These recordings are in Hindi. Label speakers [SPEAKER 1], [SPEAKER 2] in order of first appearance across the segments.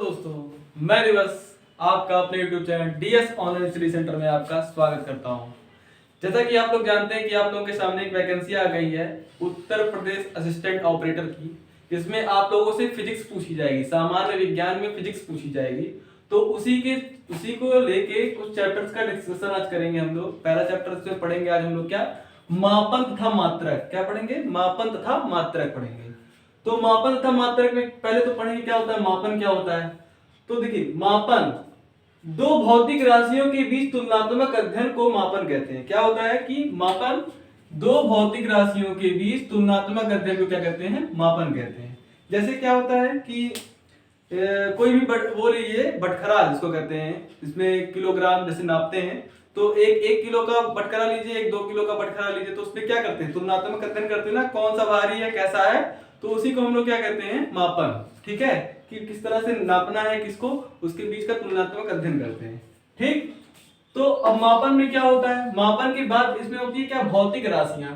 [SPEAKER 1] दोस्तों, मैं दिवस आपका अपने YouTube channel DS online study centre में आपका स्वागत करता हूं। जैसा कि आप लोग जानते हैं कि आप लोगों के सामने एक वैकेंसी आ गई है उत्तर प्रदेश असिस्टेंट ऑपरेटर की। इसमें आप लोगों से फिजिक्स पूछी जाएगी, सामान्य विज्ञान में फिजिक्स पूछी जाएगी। तो उसी को लेके कुछ चैप्टर्स का डिस्कशन आज करेंगे हम लोग। पहला चैप्टर से पढ़ेंगे आज हम लोग क्या, मापन तथा मात्रक। क्या पढ़ेंगे? मापन तथा मात्रक पढ़ेंगे। तो मापन तथा मात्रक में पहले तो पढ़ेंगे क्या होता है, मापन क्या होता है। तो देखिए, मापन दो भौतिक राशियों के बीच तुलनात्मक अध्ययन को मापन कहते हैं। क्या होता है कि मापन दो भौतिक राशियों के बीच तुलनात्मक अध्ययन को क्या कहते हैं, मापन कहते हैं। जैसे क्या होता है कि कोई भी वो लीजिए बटखरा जिसको कहते हैं, इसमें किलोग्राम जैसे नापते हैं। तो एक किलो का बटखरा लीजिए, 2 किलो का बटखरा लीजिए, तो उसमें क्या करते हैं, तुलनात्मक अध्ययन करते हैं ना, कौन सा भारी है कैसा है। तो उसी को हम लोग क्या कहते हैं, मापन। ठीक है, कि किस तरह से नापना है किसको, उसके बीच का तुलनात्मक अध्ययन करते हैं। ठीक, तो अब मापन में क्या होता है, मापन के बाद इसमें होती है क्या, भौतिक राशियां।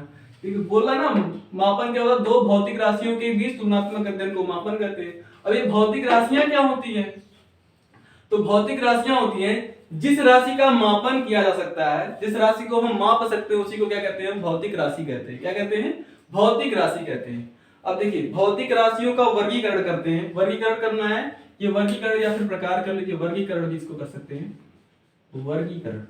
[SPEAKER 1] बोला ना, मापन क्या होता है, दो भौतिक राशियों के बीच तुलनात्मक अध्ययन को मापन करते हैं। अब ये भौतिक राशियां क्या होती हैं? तो भौतिक राशियां होती हैं जिस राशि का मापन किया जा सकता है, जिस राशि को हम माप सकते हैं, उसी को क्या कहते हैं, भौतिक राशि कहते हैं। क्या कहते हैं? भौतिक राशि कहते हैं। अब देखिए, भौतिक राशियों का वर्गीकरण करते हैं। वर्गीकरण करना है, ये वर्गीकरण या फिर प्रकार कर लीजिए, वर्गीकरण भी इसको कर सकते हैं, वर्गीकरण।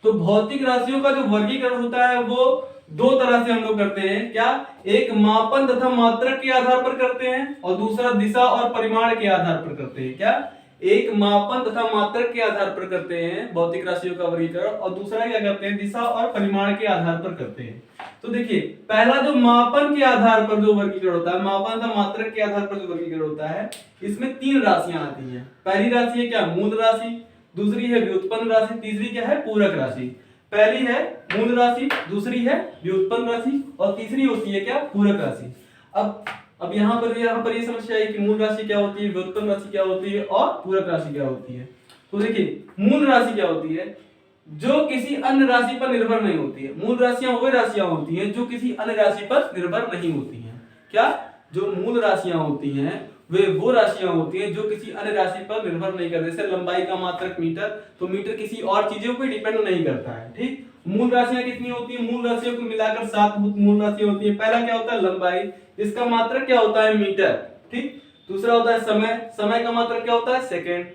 [SPEAKER 1] तो भौतिक राशियों का जो वर्गीकरण होता है वो दो तरह से हम लोग करते हैं। क्या? एक मापन तथा मात्रक के आधार पर करते हैं, और दूसरा दिशा और परिमाण के आधार पर करते हैं। क्या? एक मापन तथा मात्रक के आधार पर करते हैं भौतिक राशियों का वर्गीकरण, और दूसरा क्या करते हैं, दिशा और परिमाण के आधार पर करते हैं। तो देखिए, पहला जो मापन के आधार पर जो वर्गीकरण होता है, मापन तथा मात्रक के आधार पर जो वर्गीकरण होता है, इसमें 3 राशियां आती हैं। पहली राशि है क्या, मूल राशि, दूसरी है व्युत्पन्न राशि, तीसरी क्या है, पूरक राशि। पहली है मूल राशि, दूसरी है व्युत्पन्न राशि, और तीसरी होती है क्या, पूरक राशि। अब यहाँ पर ये समस्या है कि मूल राशि क्या होती है, व्युत्पन्न राशि क्या होती है, और पूरक राशि क्या होती है। तो देखिए, मूल राशि क्या होती है, जो किसी अन्य राशि पर निर्भर नहीं होती है। मूल राशियां वो राशियां होती हैं जो किसी अन्य राशि पर निर्भर नहीं होती हैं। क्या? जो मूल राशियां होती हैं वे वो राशियां होती हैं जो किसी अन्य राशि पर निर्भर नहीं करती। जैसे लंबाई का मात्रक मीटर, तो मीटर किसी और चीजों पर डिपेंड नहीं करता है। ठीक, मूल राशियां कितनी होती है, मूल राशियों को मिलाकर 7 मूल राशियां होती है। पहला क्या होता है, लंबाई, इसका मात्रक क्या होता है, मीटर। ठीक, दूसरा होता है समय, समय का मात्रक क्या होता है, सेकेंड।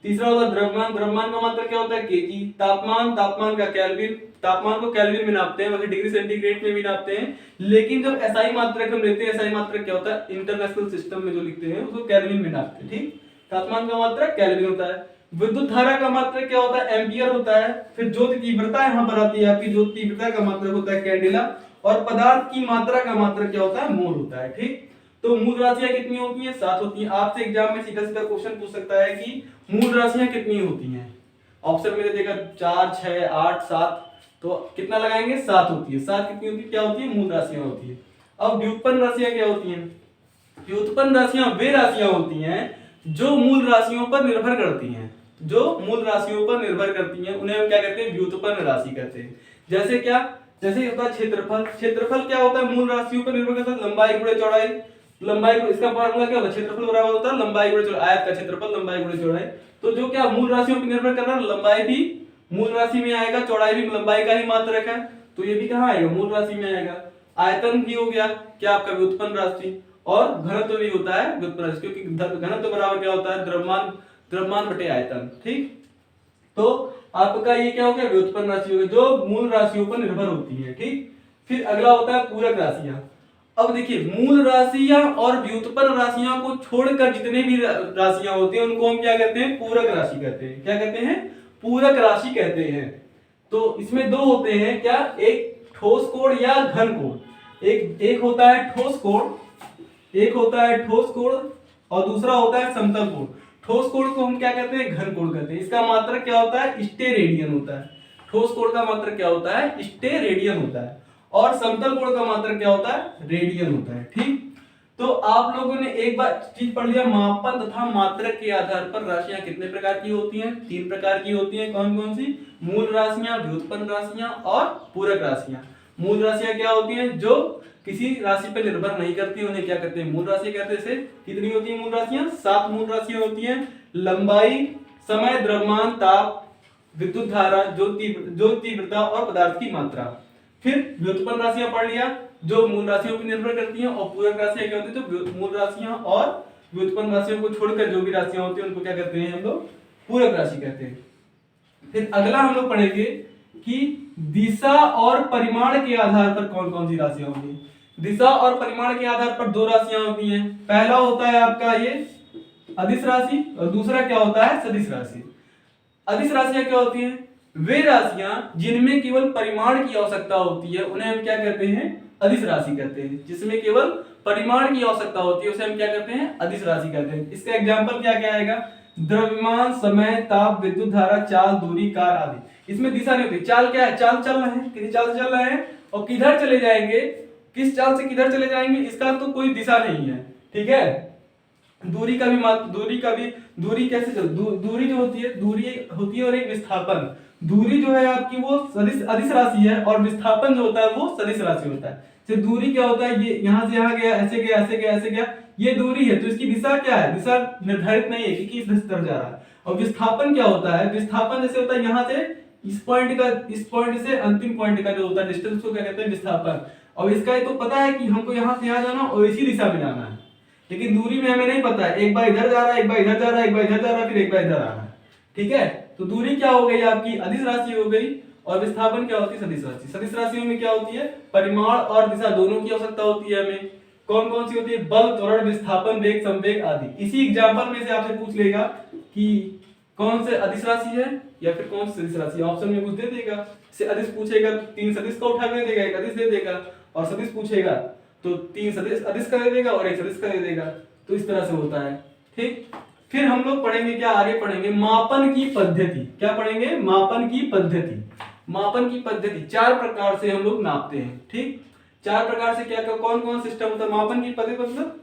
[SPEAKER 1] तीसरा होता है द्रव्यमान, द्रव्यमान का मात्रक क्या होता है, केजी। तापमान, तापमान का केल्विन, तापमान को केल्विन में नापते हैं, वैसे डिग्री सेंटीग्रेड में भी नापते हैं। लेकिन जब एसआई मात्रक हम लेते हैं, एसआई मात्रक क्या होता है, इंटरनेशनल सिस्टम में जो लिखते हैं उसको केल्विन में नापते हैं। ठीक, तापमान का मात्रक केल्विन होता है। विद्युत धारा का मात्रक क्या होता है, एम्पियर होता है। फिर ज्योति तीव्रता यहाँ पर आती है, आपकी ज्योति तीव्रता का मात्रक होता है कैंडेला, और पदार्थ की मात्रा का मात्रक क्या होता है, मोल होता है। ठीक, तो मूल राशियां कितनी होती हैं, 7 होती हैं। आपसे एग्जाम में सीधा सीधा क्वेश्चन पूछ सकता है कि मूल राशियां कितनी होती हैं। ऑप्शन में देगा 4, 6, 8, 7, तो कितना लगाएंगे, 7 होती है। 7 कितनी होती है, क्या होती है, मूल राशियां होती है। अब व्युत्पन्न राशियां क्या होती हैं? व्युत्पन्न राशियां वे राशियां होती हैं जो मूल राशियों पर निर्भर करती हैं। जो मूल राशियों पर निर्भर करती हैं उन्हें हम क्या कहते हैं, व्युत्पन्न राशि कहते हैं। जैसे क्या, जैसे होता है क्षेत्रफल। क्षेत्रफल क्या होता है, मूल राशियों पर निर्भर करता है, लंबाई गुणे चौड़ाई। लंबाई को, इसका फार्मूला क्या होता है, क्षेत्रफल बराबर होता है लंबाई गुणे चौड़ाई, आयत का क्षेत्रफल लंबाई गुणे चौड़ाई। तो जो क्या मूल राशियों पर निर्भर कर रहा है, लंबाई भी मूल राशि में आएगा, चौड़ाई भी लंबाई का ही मात्रक है, तो ये भी कहां आएगा, मूल राशि में आएगा। आयतन भी हो गया क्या, आपका व्युत्पन्न राशि, और घनत्व भी होता है व्युत्पन्न राशि, क्योंकि घनत्व बराबर क्या होता है, द्रव्यमान, द्रव्यमान बटे आयतन। ठीक, तो आपका ये क्या हो गया, व्युत्पन्न राशि हो गई जो मूल राशियों पर निर्भर होती है। ठीक, फिर अगला होता है पूरक राशियां। अब देखिए, मूल राशियां और व्युत्पन्न राशियां को छोड़कर जितने भी राशियां होती हैं उनको हम क्या कहते हैं, पूरक राशि कहते हैं। क्या कहते हैं, पूरक राशि कहते हैं। तो इसमें दो होते हैं क्या, एक ठोस कोण या घन कोण। एक होता है ठोस कोण, एक होता है ठोस कोण, और दूसरा होता है समतल कोण। ठोस कोण को हम क्या कहते हैं, घन कोण कहते हैं। इसका मात्रक क्या होता है, स्टेरेडियन होता है। ठोस कोण का मात्रक क्या होता है, स्टेरेडियन होता है, और समतल कोण का मात्रक क्या होता है, रेडियन होता है। ठीक, तो आप लोगों ने एक बार चीज पढ़ लिया, मापन तथा मात्रक के आधार पर राशियां कितने प्रकार की होती हैं, 3 प्रकार की होती हैं। कौन कौन सी, मूल राशियां, व्युत्पन्न राशियां और पूरक राशियां। मूल राशियां क्या होती हैं? जो किसी राशि पर निर्भर नहीं करती, उन्हें क्या कहते हैं? मूल राशि कहते हैं। जैसे कितनी होती है मूल राशियां? 7 मूल राशियां होती हैं। लंबाई, समय, द्रव्यमान, ताप, विद्युत धारा, जो तीव्रता और पदार्थ की मात्रा। फिर व्युत्पन्न राशियां पढ़ लिया जो मूल राशियों पर निर्भर करती हैं, और पूरक राशियां क्या होती है? जो मूल राशियां और व्युत्पन्न राशियों को छोड़कर जो भी राशियां होती हैं उनको क्या कहते हैं हम लोग? पूरक राशि कहते हैं। फिर अगला हम लोग पढ़ेंगे कि दिशा और परिमाण के आधार पर कौन कौन सी राशियां होंगी। दिशा और परिमाण के आधार पर 2 राशियां होती हैं। पहला होता है आपका ये अदिश राशि, और दूसरा क्या होता है? सदिश राशि। अदिश राशियां क्या होती हैं? वे राशियां जिनमें केवल परिमाण की आवश्यकता होती है उन्हें हम क्या कहते हैं? अदिश राशि कहते हैं। जिसमें केवल परिमाण की आवश्यकता होती है उसे हम क्या कहते हैं? अदिश राशि कहते हैं। इसका एग्जांपल क्या क्या आएगा? द्रव्यमान, समय, ताप, विद्युत धारा, चाल, दूरी, काल आदि। इसमें दिशा नहीं होती। चाल क्या है? चाल चल रहे हैं, किसी चाल से चल रहे हैं और किधर चले जाएंगे, किस चाल से किधर चले जाएंगे, इसका तो कोई दिशा नहीं है। ठीक है। दूरी का भी दूरी कैसे चल, दूरी जो होती है, दूरी होती है और एक विस्थापन। दूरी जो है आपकी वो अदिश राशि है और विस्थापन जो होता है वो सदिश राशि होता है। तो दूरी क्या होता है? ये यहां से यहां गया, ऐसे गया, ऐसे गया, ऐसे गया, ये दूरी है। तो इसकी दिशा क्या है? दिशा निर्धारित नहीं है कि किस दिशा तरफ जा रहा है। और विस्थापन क्या होता है? विस्थापन जैसे होता है यहां से इस पॉइंट से अंतिम पॉइंट का जो होता है डिस्टेंस को क्या कहते हैं? विस्थापन। और इसका ये तो पता है कि हमको यहां से यहां जाना और इसी दिशा में जाना है, लेकिन दूरी में हमें नहीं पता है। एक बार इधर जा रहा है, एक बार इधर जा रहा है, एक बार इधर जा रहा है, फिर एक बार इधर आ रहा है। ठीक है। तो दूरी क्या हो गई आपकी? अदिश राशि हो गई। और विस्थापन क्या होती है? सदिश राशि। सदिश राशियों में क्या होती है? परिमाण और दिशा दोनों की आवश्यकता होती है हमें। कौन कौन सी होती है? बल, त्वरण, विस्थापन, वेग, संवेग आदि। इसी एग्जांपल में से आपसे पूछ लेगा कि कौन से अदिश राशि है या फिर कौन सी सदिश राशि। ऑप्शन में कुछ दे देगा। से अदिश पूछेगा तो 3 सदिश का उठा के दे देगा, एक अदिश दे देगा। और सदिश पूछेगा तो 3 सदिश अदिश का दे देगा और एक सदिश का दे देगा। तो इस तरह से होता है। ठीक। फिर हम लोग पढ़ेंगे क्या? आगे पढ़ेंगे मापन की पद्धति। क्या पढ़ेंगे? मापन की पद्धति। मापन की पद्धति 4 प्रकार से हम लोग नापते हैं। ठीक। 4 प्रकार से क्या कौन कौन सिस्टम होता है? मापन की पद्धति मतलब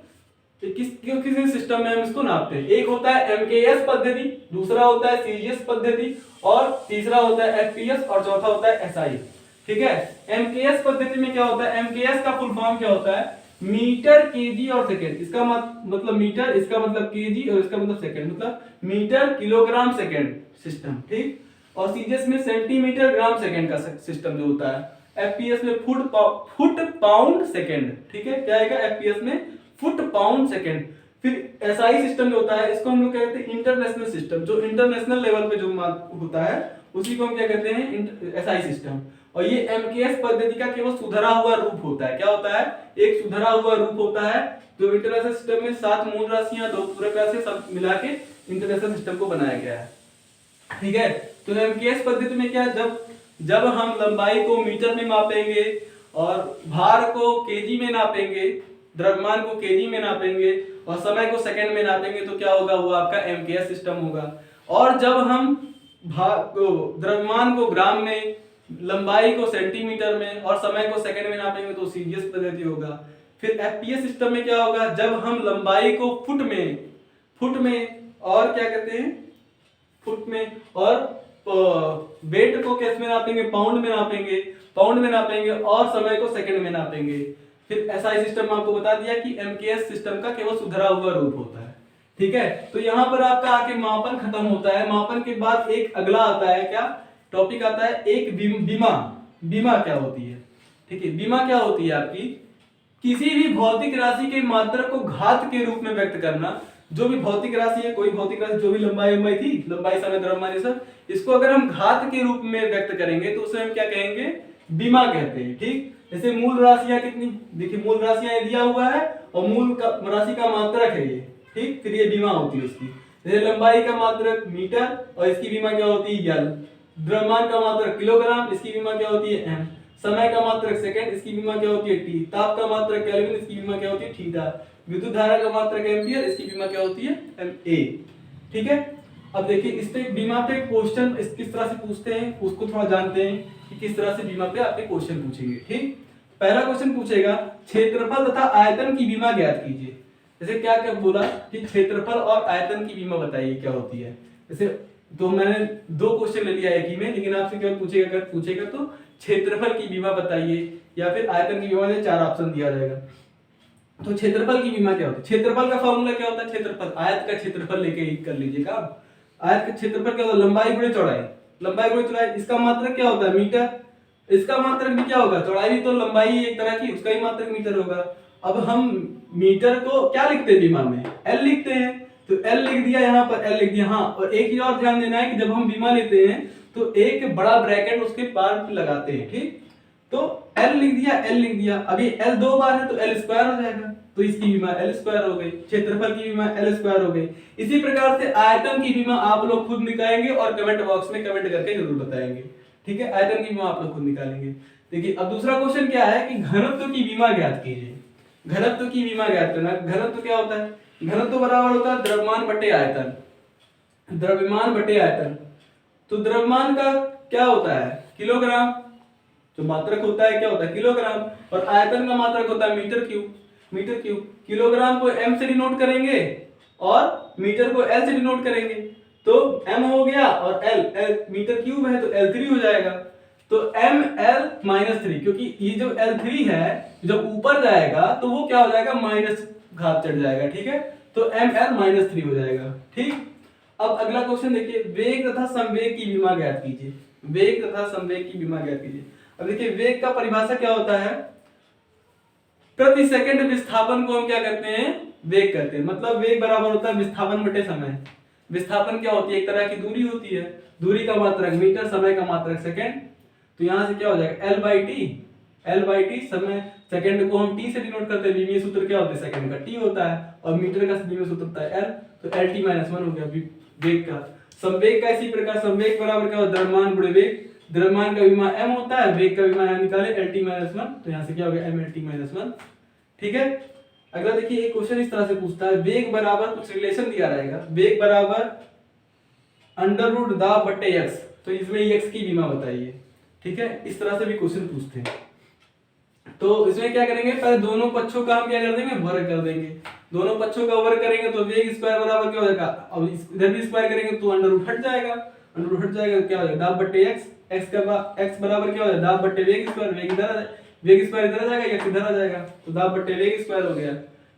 [SPEAKER 1] किस सिस्टम में हम इसको नापते हैं। एक होता है एमकेएस पद्धति, दूसरा होता है सीजीएस पद्धति, और तीसरा होता है एफपीएस, और चौथा होता है एसआई। ठीक है। एमकेएस पद्धति में क्या होता है? एमकेएस का फुल फॉर्म क्या होता है? मीटर, केजी और सेकंड। इसका मतलब मीटर, इसका मतलब केजी और इसका मतलब सेकंड, मतलब मीटर, किलोग्राम, सेकंड सिस्टम। ठीक। और सीजीएस में सेंटीमीटर, ग्राम, सेकंड का सिस्टम जो होता है। एफपीएस में फुट, पाउंड, सेकंड। ठीक है। क्या आएगा? एफपीएस में फुट, पाउंड, सेकंड। फिर एसआई सिस्टम जो होता है इसको हम लोग कहते हैं इंटरनेशनल सिस्टम। जो इंटरनेशनल लेवल पे जो होता है उसी को हम क्या कहते हैं? SI system. और ये एमकेएस पद्धति का केवल सुधरा हुआ रूप होता है। क्या होता है? एक सुधरा हुआ रूप होता है। तो इंटरनेशनल सिस्टम में 7 मूल राशियां, 2 पूरक राशियां सब मिला के इंटरनेशनल सिस्टम को बनाया गया है। ठीक है। तो एमकेएस पद्धति में क्या, जब हम लंबाई को मीटर में मापेंगे और भार को केजी में नापेंगे, द्रव्यमान को केजी में नापेंगे और समय को सेकंड में नापेंगे तो क्या होगा? वो आपका एमकेएस सिस्टम होगा। और जब हम द्रव्यमान को ग्राम में, लंबाई को सेंटीमीटर में और समय को सेकंड में नापेंगे तो सीजीएस पद्धति होगा। फिर एफपीएस सिस्टम में क्या होगा? जब हम लंबाई को फुट में और क्या कहते हैं? फुट में, और वेट को किस में नापेंगे? पाउंड में नापेंगे और समय को सेकंड में नापेंगे। फिर एसआई सिस्टम में आपको बता दिया कि एमकेएस सिस्टम का केवल सुधरा हुआ रूप होता है। ठीक है। तो यहाँ पर आपका आके मापन खत्म होता है। मापन के बाद एक अगला आता है, क्या टॉपिक आता है? एक बीमा क्या होती है? ठीक है। बीमा क्या होती है आपकी? किसी भी भौतिक राशि के मात्रक को घात के रूप में व्यक्त करना। जो भी भौतिक राशि है, कोई भौतिक राशि जो भी लंबाई थी, लंबाई, समय, द्रव्यमान, सब इसको अगर हम घात के रूप में व्यक्त करेंगे तो उसे हम क्या कहेंगे? बीमा कहते हैं। ठीक। जैसे मूल राशियां कितनी, देखिए मूल राशियां दिया हुआ है और मूल राशि का मात्रक है ये। ठीक। फिर ये बीमा होती है उसकी। जैसे लंबाई का मात्रक मीटर और इसकी बीमा क्या होती है? एल। द्रव्यमान का मात्रक किलोग्राम, इसकी बीमा क्या होती है? एम। समय का मात्रक सेकंड, इसकी बीमा क्या होती है? टी। ताप का मात्रक केल्विन, इसकी बीमा क्या होती है? थीटा। विद्युत धारा का मात्रक एम्पियर, इसकी बीमा क्या होती है? एमए। ठीक है। अब देखिए इस पे बीमा पे क्वेश्चन किस तरह से पूछते हैं उसको थोड़ा जानते हैं कि किस तरह से बीमा पे आपके क्वेश्चन पूछेंगे। ठीक। पहला क्वेश्चन पूछेगा क्षेत्रफल तथा आयतन की बीमा ज्ञात कीजिए। जैसे क्या क्या बोला कि क्षेत्रफल और आयतन की बीमा बताइए क्या होती है। जैसे तो मैंने 2 क्वेश्चन ले लिया एक ही में, लेकिन आपसे क्या पूछेगा, अगर पूछेगा तो क्षेत्रफल की बीमा बताइए या फिर आयतन की विमा में 4 ऑप्शन दिया जाएगा। तो क्षेत्रफल की विमा क्या होती है? क्षेत्रफल का फॉर्मूला क्या होता है? क्षेत्रफल, आयत का क्षेत्रफल लेके ही कर लीजिएगा। आयत का क्षेत्रफल क्या होता है? लंबाई गुणे चौड़ाई। लंबाई गुणे चौड़ाई, इसका मात्रक क्या होता है? मीटर। इसका मात्रक भी क्या होगा? चौड़ाई भी तो लंबाई एक तरह की, उसका ही मात्रक मीटर होगा। अब हम मीटर को क्या लिखते हैं विमा में? एल लिखते हैं, तो एल लिख दिया, यहाँ पर एल लिख दिया। हाँ, और एक चीज और ध्यान देना है कि जब हम विमा लेते हैं तो एक बड़ा ब्रैकेट उसके पार लगाते हैं, ठीक। तो L लिख दिया, L लिख दिया। अभी L 2 बार है तो L स्क्वायर हो जाएगा, तो इसकी विमा L स्क्वायर हो गई। क्षेत्रफल की विमा L स्क्वायर हो गई। इसी प्रकार से आयतन की विमा आप लोग खुद निकालेंगे और कमेंट बॉक्स में कमेंट करके जरूर बताएंगे, ठीक है। आयतन की विमा आप लोग खुद निकालेंगे। देखिए अब दूसरा क्वेश्चन क्या है कि घनत्व की विमा ज्ञात कीजिए। घनत्व की विमा ज्ञात करना। घनत्व क्या होता है? घनत्व बराबर होता है द्रव्यमान बटे आयतन। द्रव्यमान बटे आयतन, तो द्रव्यमान का क्या होता है? किलोग्राम। जो मात्रक होता है क्या होता है? किलोग्राम। और आयतन का मात्रक होता है metre cube. Metre cube. Kilogram को m से डिनोट करेंगे और मीटर को l से डिनोट करेंगे। तो m हो गया और l मीटर क्यूब है तो l3 हो जाएगा। तो ml -3, क्योंकि ये जो l3 है जब ऊपर जाएगा तो वो क्या हो जाएगा? माइनस घात चढ़ जाएगा, ठीक है। तो ml -3 हो जाएगा, ठीक। अब अगला क्वेश्चन देखिए, वेग तथा संवेग की विमा ज्ञात कीजिए। वेग तथा संवेग की विमा ज्ञात कीजिए। अब देखिए वेग का परिभाषा क्या होता है? प्रति सेकंड विस्थापन को हम क्या करते हैं? वेग करते हैं। मतलब वेग बराबर होता है विस्थापन बटे समय। विस्थापन क्या होती है? एक तरह की दूरी होती है। दूरी का मात्रक मीटर, समय का मात्रक सेकंड। तो यहां से क्या हो जाएगा? L by T. समय, सेकंड को हम t से डिनोट करते हैं। विमीय सूत्र क्या होता है? सेकंड का t होता है और मीटर का विमीय सूत्र होता है L। तो LT -1 हो गया वेग का। संवेग का इसी प्रकार, संवेग बराबर क्या होता है? द्रव्यमान गुणे वेग। द्रव्यमान का विमा m होता है, वेग का विमा यहाँ निकाले LT -1, तो यहाँ से क्या हो गया? MLT -1, ठीक है। अगला देखिए एक क्वेश्चन इस तरह से पूछता है, वेग बराबर कुछ रिलेशन दिया रहेगा। वेग बराबर अंडर रूट दाब बट्टे x, तो इसमें x की विमा बताइए, ठीक है। इस तरह से भी क्वेश्चन पूछते हैं। तो इसमें क्या करेंगे? पहले दोनों पक्षों का हम क्या कर देंगे? वर्ग कर देंगे। दोनों पक्षों का वर्ग करेंगे तो वेग स्क्वायर बराबर क्या हो जाएगा? अब इधर भी स्क्वायर करेंगे तो अंडर रूट हट जाएगा। अंडर रूट हट जाएगा तो क्या हो जाएगा? दाब बट्टे x। x बराबर क्या हो जाएगा? दाब बट्टे वेग स्क्वायर। वेग इधर आ जाएगा, वेग स्क्वायर इधर आ जाएगा, x इधर आ जाएगा, तो दाब बट्टे वेग स्क्वायर हो गया,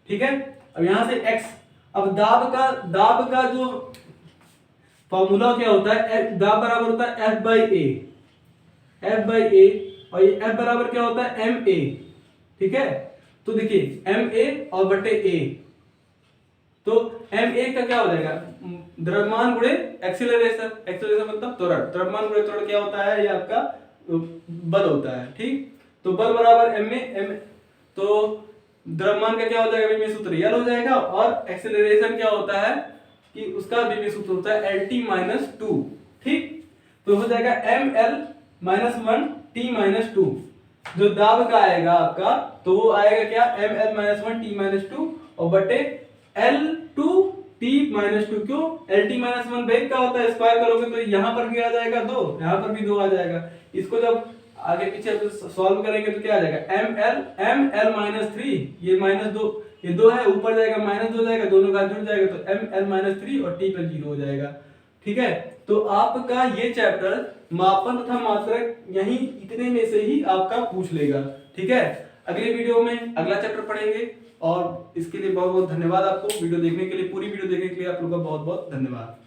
[SPEAKER 1] ठीक है। अब यहां से x, अब दाब का जो फॉर्मूला क्या होता है? दाब बराबर होता है F बाई ए, और ये F बराबर क्या होता है? ma, ठीक है। तो देखिए ma और बटे a, तो ma का क्या हो जाएगा? द्रव्यमान गुणे एक्सीलरेशन। एक्सीलरेशन मतलब त्वरण। द्रव्यमान गुणे त्वरण क्या होता है? ये आपका बल होता है, ठीक। तो बल बराबर ma, तो द्रव्यमान का क्या हो जाएगा? विमीय सूत्र L हो जाएगा, और एक्सीलरेशन क्या होता है कि उसका विमीय सूत्र होता है LT -2, ठीक। तो हो जाएगा ml -1 t -2। जो दाब का आएगा आपका, तो वो आएगा क्या? ml -1 t -2 और बटे L2 t -2। क्यों? LT -1 वेग का होता है, स्क्वायर करोगे तो यहाँ पर भी आ जाएगा 2, यहाँ पर भी 2 आ जाएगा। इसको जब आगे पीछे सॉल्व करेंगे तो क्या आ जाएगा? ml -3, ये -2, ये 2 है, ऊपर जाएगा -2 जाएगा, दोनों का जुड़ जाएगा तो ml -3 और t पर 0 हो जाएगा, ठीक है। तो आपका ये चैप्टर मापन तथा मात्रक यही इतने में से ही आपका पूछ लेगा, ठीक है। अगले वीडियो में अगला चैप्टर पढ़ेंगे, और इसके लिए बहुत बहुत धन्यवाद आपको वीडियो देखने के लिए। पूरी वीडियो देखने के लिए आप लोगों का बहुत बहुत धन्यवाद।